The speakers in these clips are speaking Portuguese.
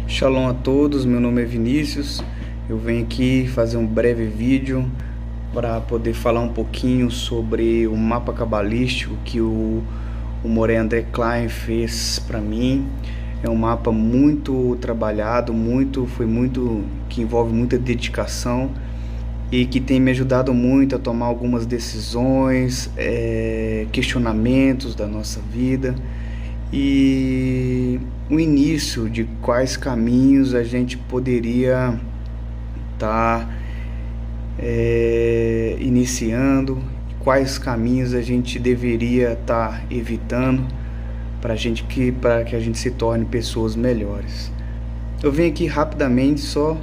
Shalom a todos, meu nome é Vinícius. Eu venho aqui fazer um breve vídeo para poder falar um pouquinho sobre o mapa cabalístico que o Moré André Klein fez para mim. É um mapa muito trabalhado, que envolve muita dedicação e que tem me ajudado muito a tomar algumas decisões, questionamentos da nossa vida e o início de quais caminhos a gente poderia estar iniciando, quais caminhos a gente deveria estar evitando para que a gente se torne pessoas melhores. Eu venho aqui rapidamente só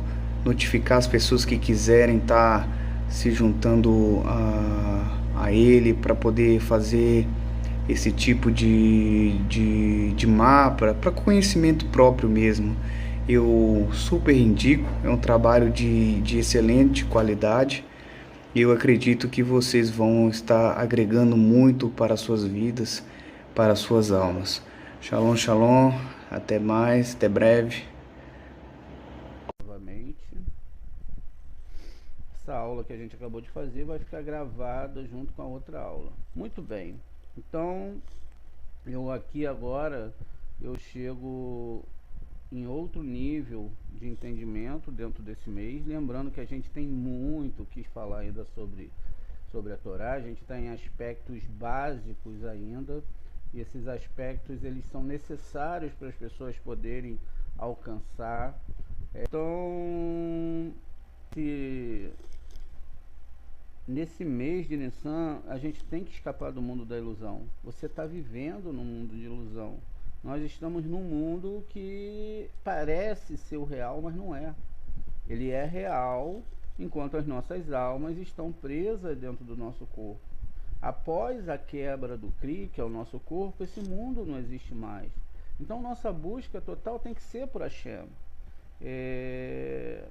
notificar as pessoas que quiserem estar se juntando a ele para poder fazer esse tipo de mapa para conhecimento próprio mesmo. Eu super indico, é um trabalho de excelente qualidade e eu acredito que vocês vão estar agregando muito para as suas vidas, para as suas almas. Shalom, shalom, até mais, até breve. Novamente, essa aula que a gente acabou de fazer vai ficar gravada junto com a outra aula. Muito bem, então eu aqui agora eu chego em outro nível de entendimento dentro desse mês, lembrando que a gente tem muito o que falar ainda sobre a Torá. A gente está em aspectos básicos ainda, e esses aspectos eles são necessários para as pessoas poderem alcançar. Então, nesse mês de Nissan, a gente tem que escapar do mundo da ilusão. Você está vivendo num mundo de ilusão. Nós estamos num mundo que parece ser o real, mas não é. Ele é real enquanto as nossas almas estão presas dentro do nosso corpo. Após a quebra do Kri, que é o nosso corpo, esse mundo não existe mais. Então nossa busca total tem que ser por Hashem. É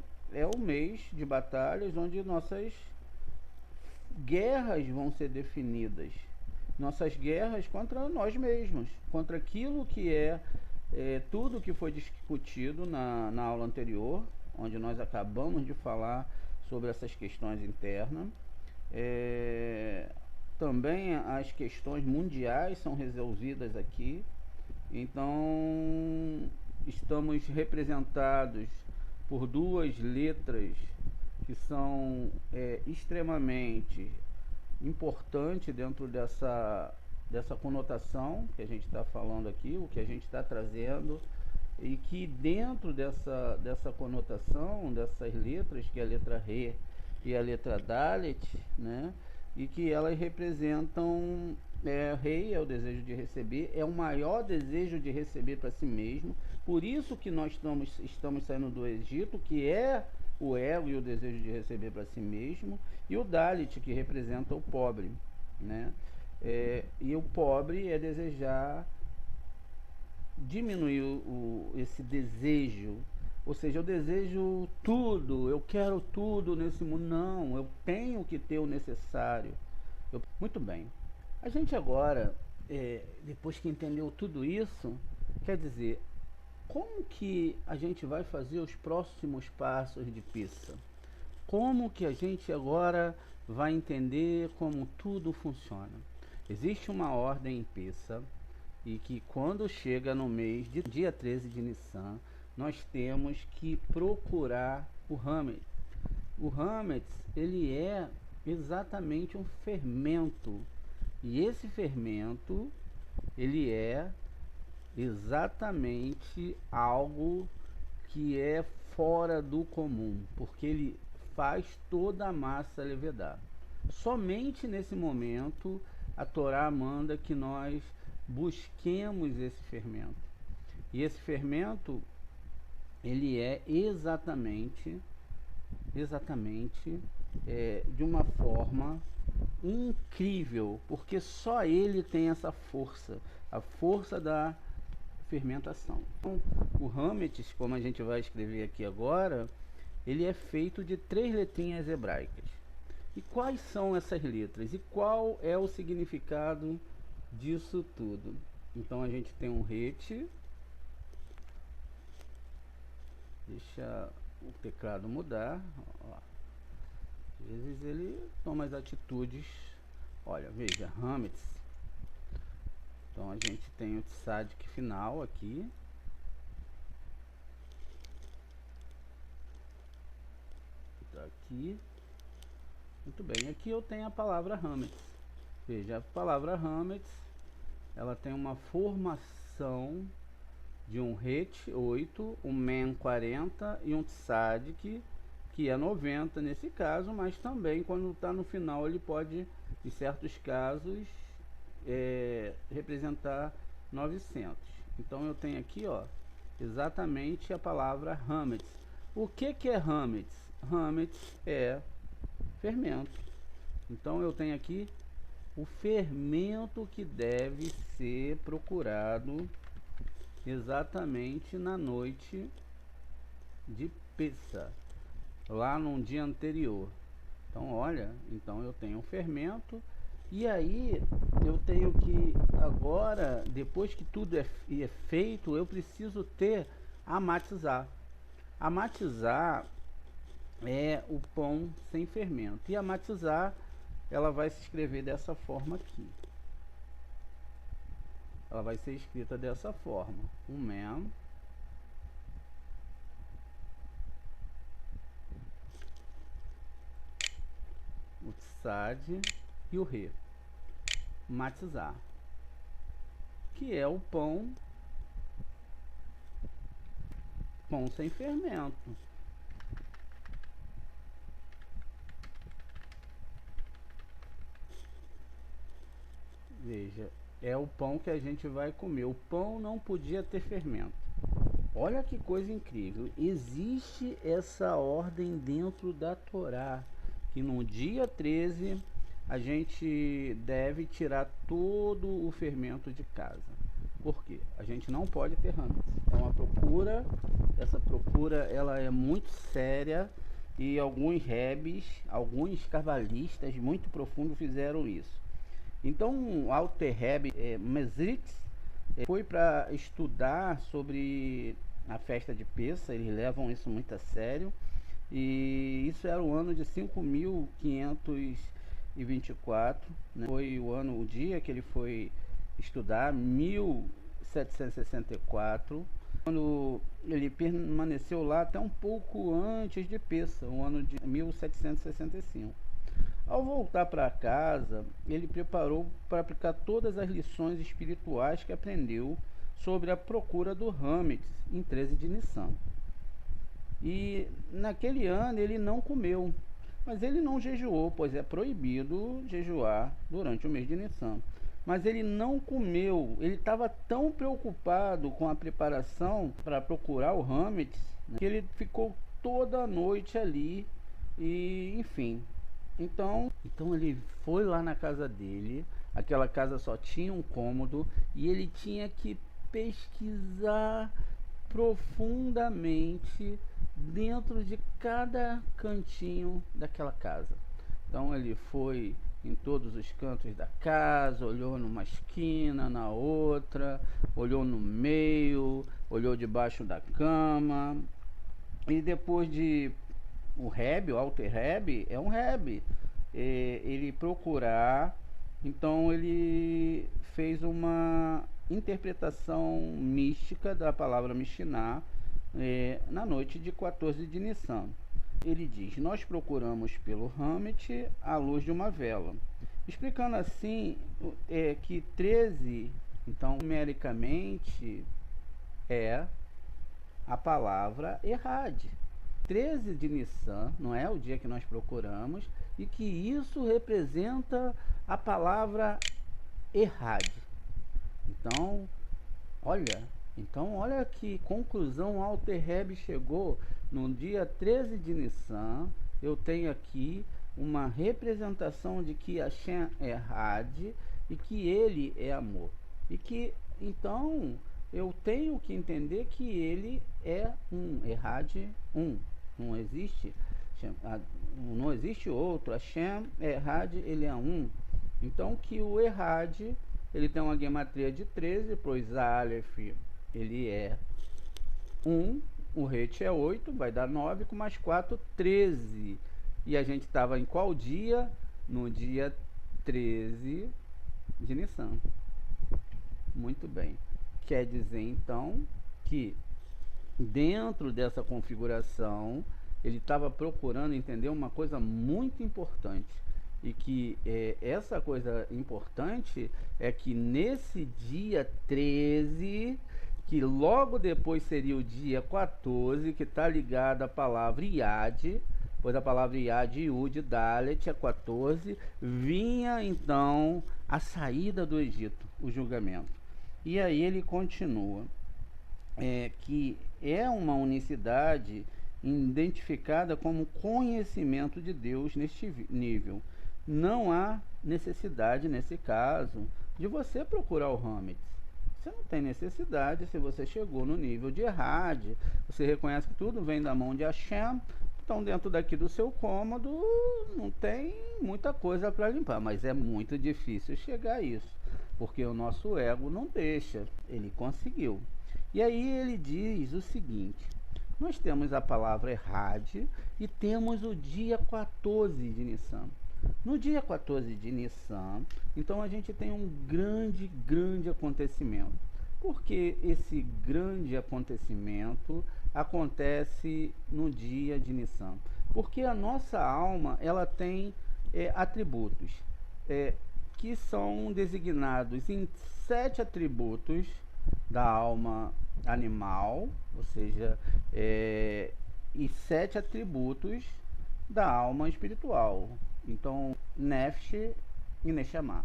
o mês de batalhas onde nossas guerras vão ser definidas. Nossas guerras contra nós mesmos, contra aquilo que tudo que foi discutido na aula anterior, onde nós acabamos de falar sobre essas questões internas. Também as questões mundiais são resolvidas aqui. Então estamos representados por duas letras que são extremamente importantes dentro dessa conotação que a gente está falando aqui, o que a gente está trazendo, e que dentro dessa conotação, dessas letras, que é a letra Re e a letra Dalet, né, e que elas representam, Rei é o desejo de receber, é o maior desejo de receber para si mesmo. Por isso que nós estamos saindo do Egito, que é o ego e o desejo de receber para si mesmo, e o Dalit, que representa o pobre, né? E o pobre é desejar diminuir esse desejo, ou seja, eu desejo tudo, eu quero tudo nesse mundo. Não, eu tenho que ter o necessário. Muito bem, a gente agora, depois que entendeu tudo isso, quer dizer, como que a gente vai fazer os próximos passos de Pissa? Como que a gente agora vai entender como tudo funciona? Existe uma ordem em Pissa, e que quando chega no mês de dia 13 de Nissan, nós temos que procurar o Hametz. O Hametz, ele é exatamente um fermento, e esse fermento, ele é exatamente algo que é fora do comum, porque ele faz toda a massa levedar. Somente nesse momento a Torá manda que nós busquemos esse fermento. E esse fermento, ele é exatamente de uma forma incrível, porque só ele tem essa força, a força da fermentação. Então, o Hametz, como a gente vai escrever aqui agora, ele é feito de 3 letrinhas hebraicas. E quais são essas letras? E qual é o significado disso tudo? Então a gente tem um RET. Deixa o teclado mudar. Ó. Às vezes ele toma as atitudes. Olha, veja, Hamets. Então a gente tem o tzadik final aqui. Tá aqui. Muito bem, aqui eu tenho a palavra Hamets. Veja, a palavra Hamets, ela tem uma formação de um RET 8, um MEN 40 e um tzadik, que é 90 nesse caso, mas também quando está no final ele pode, em certos casos, representar 900. Então eu tenho aqui, ó, exatamente a palavra Hamets. O que é Hamets? Hamets é fermento. Então eu tenho aqui o fermento que deve ser procurado exatamente na noite de Pessa, lá num dia anterior. Então olha, então eu tenho um fermento, e aí eu tenho que agora, depois que tudo é feito, eu preciso ter amatizar. Amatizar é o pão sem fermento, e amatizar ela vai se escrever dessa forma aqui. Ela vai ser escrita dessa forma: um MEN, o tsad e o re. Matizar, que é o pão sem fermento. Veja, é o pão que a gente vai comer. O pão não podia ter fermento. Olha que coisa incrível. Existe essa ordem dentro da Torá, que no dia 13 a gente deve tirar todo o fermento de casa. Por quê? A gente não pode ter Hametz. É uma procura, essa procura ela é muito séria, e alguns rebes, alguns cabalistas muito profundos fizeram isso. Então o Alter Rebbe Mezritz foi para estudar sobre a festa de Pessa. Eles levam isso muito a sério, e isso era o ano de 5524, né? Foi o dia que ele foi estudar, 1764, quando ele permaneceu lá até um pouco antes de Pessa, o ano de 1765. Ao voltar para casa, ele preparou para aplicar todas as lições espirituais que aprendeu sobre a procura do Hametz em 13 de Nissan. E naquele ano ele não comeu, mas ele não jejuou, pois é proibido jejuar durante o mês de Nissan. Mas ele não comeu, ele estava tão preocupado com a preparação para procurar o Hametz, né, que ele ficou toda a noite ali, e enfim. Então ele foi lá na casa dele. Aquela casa só tinha um cômodo, e ele tinha que pesquisar profundamente dentro de cada cantinho daquela casa. Então ele foi em todos os cantos da casa, olhou numa esquina, na outra, olhou no meio, olhou debaixo da cama. E depois de o Rebbe, o Alter Rebbe, é um Rebbe, ele procurar, então ele fez uma interpretação mística da palavra Mishnah na noite de 14 de Nissan. Ele diz: nós procuramos pelo Hametz à luz de uma vela, explicando assim que 13, então numericamente, é a palavra Errad. 13 de Nissan não é o dia que nós procuramos, e que isso representa a palavra Errad. Então olha que conclusão Alter Rebbe chegou. No dia 13 de Nissan, eu tenho aqui uma representação de que Hashem é Errad e que ele é amor. E que então eu tenho que entender que ele é um, Errad um. Não existe outro. Hashem Errad, ele é um. Então que o Errad ele tem uma gematria de 13, pois Aleph, ele é 1, o Het é 8, vai dar 9, com mais 4, 13. E a gente estava em qual dia? No dia 13 de Nissan. Muito bem. Quer dizer, então, que dentro dessa configuração, ele estava procurando entender uma coisa muito importante. E que essa coisa importante é que nesse dia 13, que logo depois seria o dia 14, que está ligado à palavra Iad, pois a palavra Iad, Yud, Dalet é 14, vinha então a saída do Egito, o julgamento. E aí ele continua, que é uma unicidade identificada como conhecimento de Deus neste nível. Não há necessidade, nesse caso, de você procurar o Hametz. Você não tem necessidade. Se você chegou no nível de Errad, você reconhece que tudo vem da mão de Hashem, então dentro daqui do seu cômodo não tem muita coisa para limpar, mas é muito difícil chegar a isso, porque o nosso ego não deixa. Ele conseguiu. E aí ele diz o seguinte: nós temos a palavra Errad e temos o dia 14 de Nissan. No dia 14 de Nissan, então a gente tem um grande acontecimento. Por que esse grande acontecimento acontece no dia de Nissan? Porque a nossa alma, ela tem atributos que são designados em 7 atributos da alma animal, ou seja, e 7 atributos da alma espiritual. Então, Nefesh e Neshama.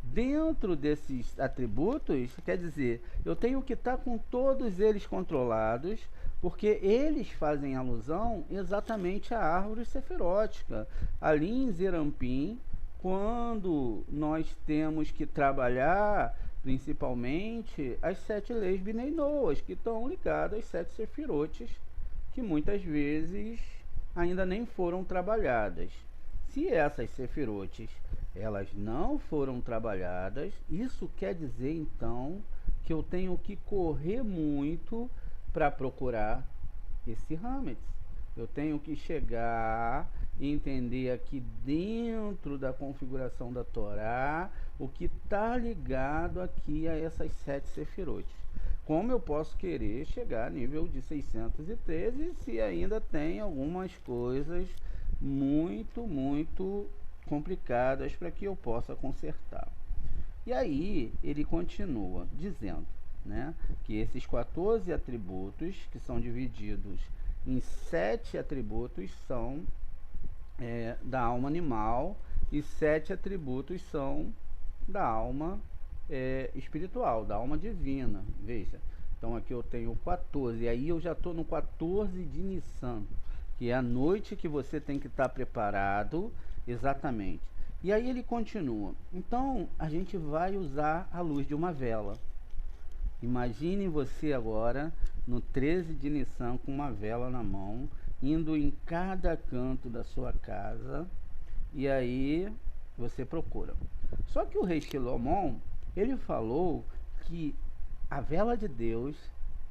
Dentro desses atributos, quer dizer, eu tenho que estar com todos eles controlados, porque eles fazem alusão exatamente à árvore sefirótica. Ali em Zerampim, quando nós temos que trabalhar principalmente as 7 leis Bnei Noas, que estão ligadas às 7 sefirotes, que muitas vezes ainda nem foram trabalhadas. Se essas sefirotes elas não foram trabalhadas, isso quer dizer então que eu tenho que correr muito para procurar esse Hametz. Eu tenho que chegar e entender aqui dentro da configuração da Torá o que está ligado aqui a essas 7 sefirotes. Como eu posso querer chegar a nível de 613 se ainda tem algumas coisas muito complicadas para que eu possa consertar. E aí ele continua dizendo, né, que esses 14 atributos, que são divididos em 7 atributos, são da alma animal, e 7 atributos são da alma espiritual, da alma divina. Veja, então aqui eu tenho 14, e aí eu já estou no 14 de Nissan, que é a noite que você tem que estar preparado exatamente. E aí ele continua, então a gente vai usar a luz de uma vela. Imagine você agora no 13 de Nissan com uma vela na mão, indo em cada canto da sua casa, e aí você procura. Só que o rei Shlomo, ele falou que a vela de Deus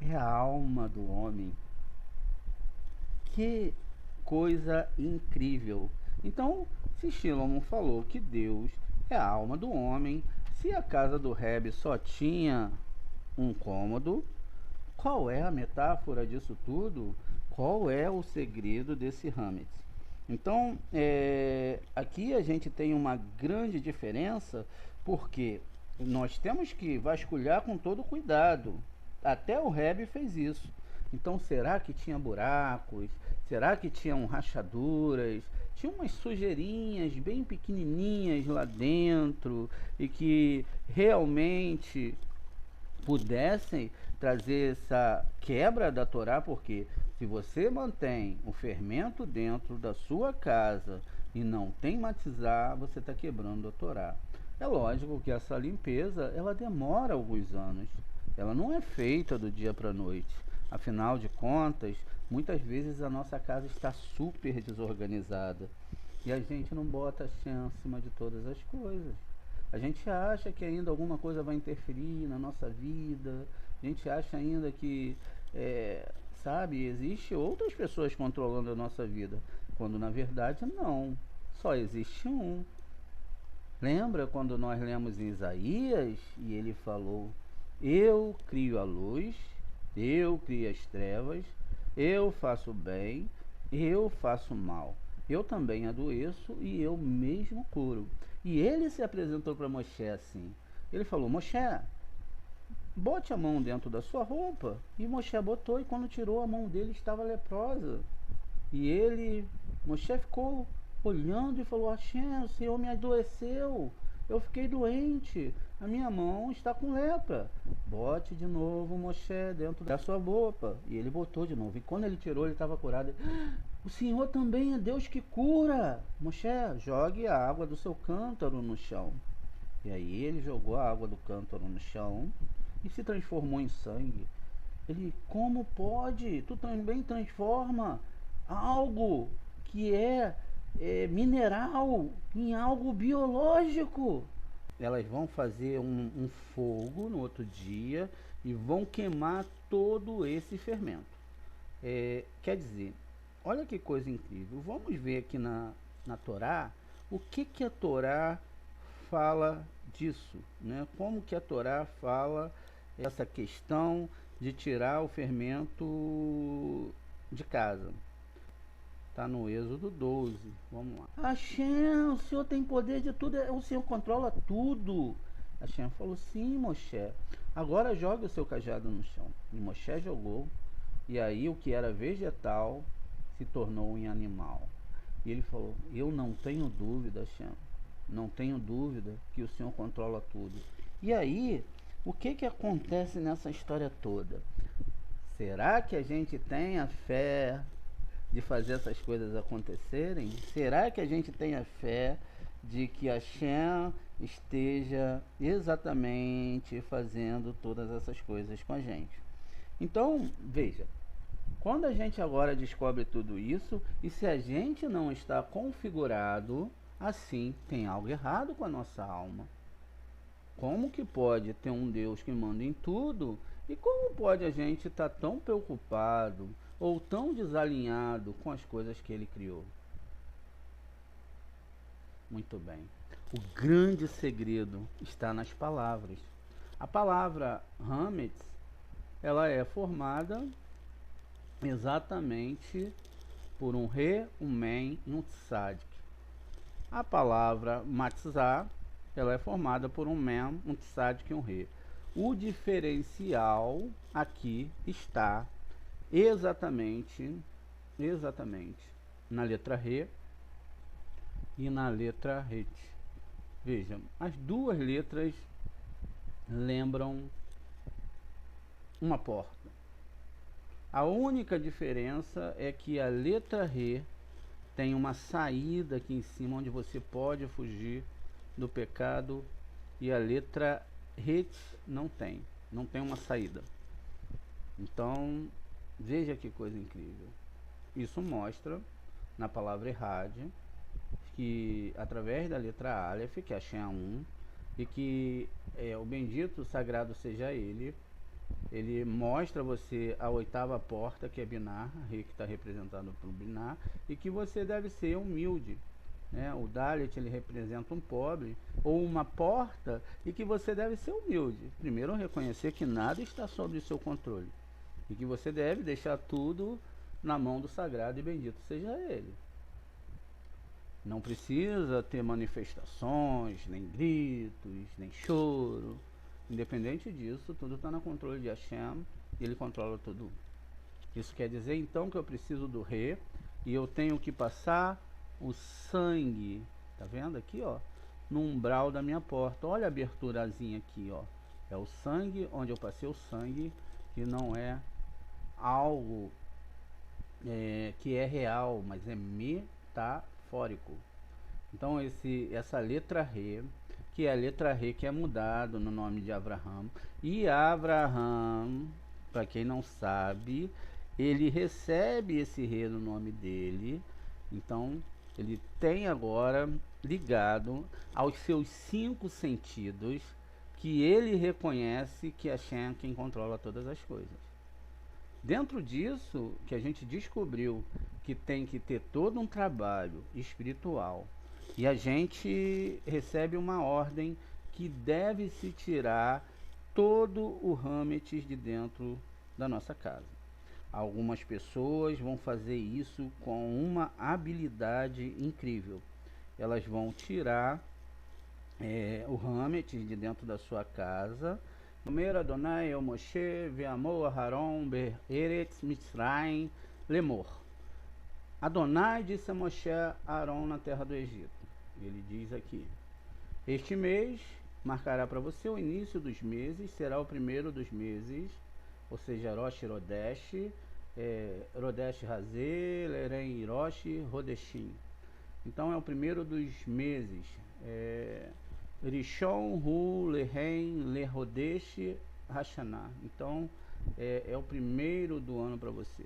é a alma do homem. Que coisa incrível! Então, se Shlomo falou que Deus é a alma do homem, se a casa do Rebbe só tinha um cômodo, qual é a metáfora disso tudo? Qual é o segredo desse Hametz? Então, aqui a gente tem uma grande diferença, porque nós temos que vasculhar com todo cuidado. Até o Rebbe fez isso. Então, será que tinha buracos? Será que tinham rachaduras? Tinha umas sujeirinhas bem pequenininhas lá dentro e que realmente pudessem trazer essa quebra da Torá, porque se você mantém o fermento dentro da sua casa e não tem matizar, você está quebrando a Torá. É lógico que essa limpeza, ela demora alguns anos. Ela não é feita do dia para a noite. Afinal de contas, muitas vezes a nossa casa está super desorganizada e a gente não bota Hashem acima de todas as coisas. A gente acha que ainda alguma coisa vai interferir na nossa vida, a gente acha ainda que, é, sabe, existe outras pessoas controlando a nossa vida, quando na verdade não, só existe um. Lembra quando nós lemos em Isaías e ele falou: Eu crio a luz, eu crio as trevas, eu faço bem, eu faço mal. Eu também adoeço e eu mesmo curo. E ele se apresentou para Moshe assim. Ele falou: Moshe, bote a mão dentro da sua roupa. E Moshe botou, e quando tirou a mão dele estava leprosa. E ele, Moshe ficou olhando e falou: Hashem, o Senhor me adoeceu, eu fiquei doente, a minha mão está com lepra. Bote de novo, Moshe, dentro da sua roupa. E ele botou de novo. E quando ele tirou, ele estava curado. O Senhor também é Deus que cura. Moshe, jogue a água do seu cântaro no chão. E aí ele jogou a água do cântaro no chão e se transformou em sangue. Ele, como pode? Tu também transforma algo que é mineral em algo biológico. Elas vão fazer um fogo no outro dia e vão queimar todo esse fermento. Quer dizer, olha que coisa incrível. Vamos ver aqui na Torá o que a Torá fala disso, né? Como que a Torá fala essa questão de tirar o fermento de casa. Está no Êxodo 12. Vamos lá. Hashem, o Senhor tem poder de tudo, o Senhor controla tudo. Hashem falou: sim, Moshe, agora jogue o seu cajado no chão. E Moshe jogou, e aí o que era vegetal se tornou em animal. E ele falou: eu não tenho dúvida, Hashem, não tenho dúvida que o Senhor controla tudo. E aí, o que acontece nessa história toda? Será que a gente tem a fé de fazer essas coisas acontecerem? Será que a gente tem a fé de que Hashem esteja exatamente fazendo todas essas coisas com a gente? Então, veja, quando a gente agora descobre tudo isso, e se a gente não está configurado assim, tem algo errado com a nossa alma. Como que pode ter um Deus que manda em tudo? E como pode a gente estar tão preocupado ou tão desalinhado com as coisas que ele criou? Muito bem. O grande segredo está nas palavras. A palavra Hametz, ela é formada exatamente por um Re, um Men e um Tzadik. A palavra Matzah, ela é formada por um Mem, um Tzadik e um Re. O diferencial aqui está exatamente na letra Re e na letra Het. Vejam, as duas letras lembram uma porta. A única diferença é que a letra Re tem uma saída aqui em cima onde você pode fugir do pecado, e a letra Het não tem uma saída. Então, veja que coisa incrível. Isso mostra na palavra Errad que através da letra Aleph, que é Hashem 1, e que o bendito sagrado seja ele mostra a você a oitava porta, que é Binar, Re que está representado por Binar, e que você deve ser humilde, né? O Dalet, ele representa um pobre ou uma porta, e que você deve ser humilde. Primeiro, reconhecer que nada está sob o seu controle e que você deve deixar tudo na mão do sagrado e bendito seja ele. Não precisa ter manifestações, nem gritos, nem choro. Independente disso, tudo está no controle de Hashem e ele controla tudo. Isso quer dizer então que eu preciso do Re e eu tenho que passar o sangue, tá vendo aqui, ó, no umbral da minha porta. Olha a aberturazinha aqui, ó. É o sangue, onde eu passei o sangue, que não é algo que é real, mas é metafórico. Então essa letra Re, que é a letra Re que é mudado no nome de Abraham. E Abraham, para quem não sabe, ele recebe esse Re no nome dele. Então Ele tem agora ligado aos seus 5 sentidos, que ele reconhece que Hashem é quem controla todas as coisas. Dentro disso, que a gente descobriu que tem que ter todo um trabalho espiritual, e a gente recebe uma ordem que deve se tirar todo o Hametz de dentro da nossa casa. Algumas pessoas vão fazer isso com uma habilidade incrível. Elas vão tirar o Hametz de dentro da sua casa. Omer Adonai el Moshe ve'amor Aharon be'eretz Mitzrayim lemor. Adonai disse a Moshe a Aron na terra do Egito. Ele diz aqui: este mês marcará para você o início dos meses, será o primeiro dos meses, ou seja, Rosh Rodesh, Rodesh Hazé, Lerem Rosh Rodeshim. Então é o primeiro dos meses. Rishon Hu Lehen Lerodesh Hashanah. Então é o primeiro do ano para você.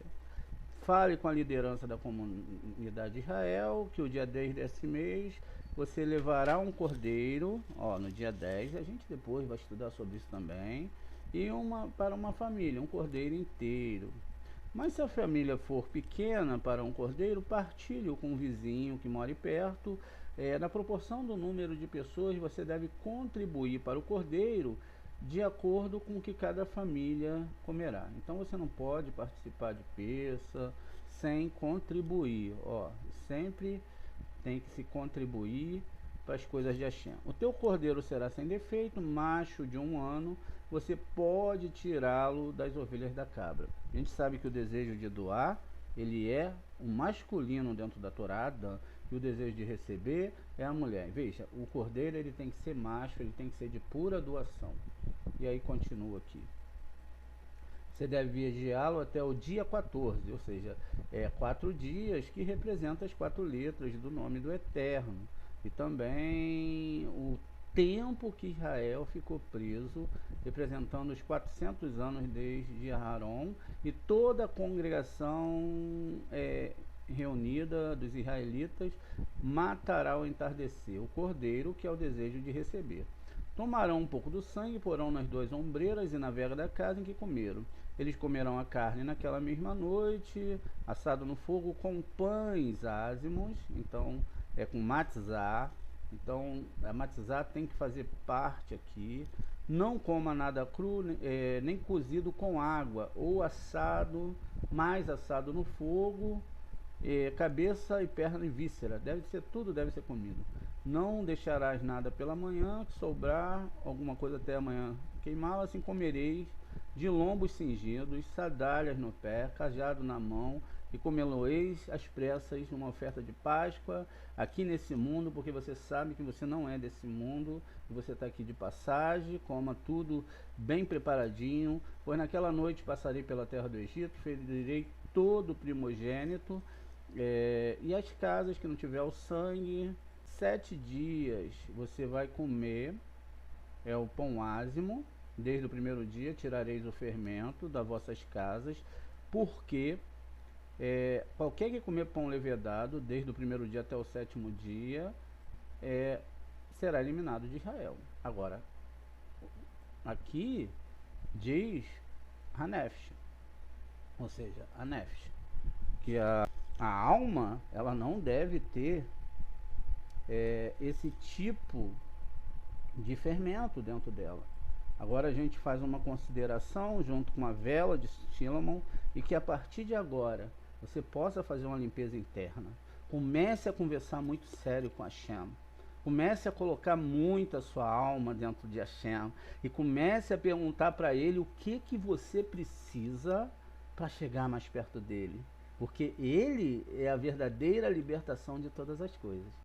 Fale com a liderança da comunidade de Israel que o dia 10 desse mês você levará um cordeiro, no dia 10, a gente depois vai estudar sobre isso também, e para uma família, um cordeiro inteiro. Mas se a família for pequena para um cordeiro, partilhe-o com um vizinho que mora perto. Na proporção do número de pessoas, você deve contribuir para o cordeiro de acordo com o que cada família comerá. Então você não pode participar de peça sem contribuir. Sempre tem que se contribuir para as coisas de Hashem. O teu cordeiro será sem defeito, macho de 1 ano. Você pode tirá-lo das ovelhas da cabra. A gente sabe que o desejo de doar, ele é o masculino dentro da Torá, e o desejo de receber é a mulher. Veja, o cordeiro ele tem que ser macho, ele tem que ser de pura doação. E aí continua aqui. Você deve vigiá-lo até o dia 14, ou seja, 4 dias, que representa as 4 letras do nome do Eterno. E também o tempo que Israel ficou preso, representando os 400 anos desde Aharon, e toda a congregação reunida dos israelitas matará ao entardecer o cordeiro, que é o desejo de receber. Tomarão um pouco do sangue, porão nas 2 ombreiras e na vega da casa em que comeram. Eles comerão a carne naquela mesma noite, assado no fogo com pães ázimos, então com matzah. Então a matzah tem que fazer parte aqui. Não coma nada cru, nem cozido com água, ou assado, mais assado no fogo, cabeça e perna e víscera. Tudo deve ser comido. Não deixarás nada pela manhã, que sobrar alguma coisa até amanhã queimá-la, assim comereis de lombos cingidos, sandálias no pé, cajado na mão, e comê-lo-eis às pressas, uma oferta de Páscoa, aqui nesse mundo, porque você sabe que você não é desse mundo, e você está aqui de passagem. Coma tudo bem preparadinho, pois naquela noite passarei pela terra do Egito, ferirei todo o primogênito, e as casas que não tiver o sangue. 7 dias você vai comer o pão ázimo, desde o primeiro dia tirareis o fermento das vossas casas, porque qualquer que comer pão levedado, desde o primeiro dia até o 7º dia, será eliminado de Israel. Agora, aqui diz Hanefesh, ou seja, a Nefesh, que a alma, ela não deve ter esse tipo de fermento dentro dela. Agora a gente faz uma consideração junto com a vela de Shilamon, e que a partir de agora você possa fazer uma limpeza interna. Comece a conversar muito sério com Hashem. Comece a colocar muito a sua alma dentro de Hashem, e comece a perguntar para ele o que você precisa para chegar mais perto dele, porque ele é a verdadeira libertação de todas as coisas.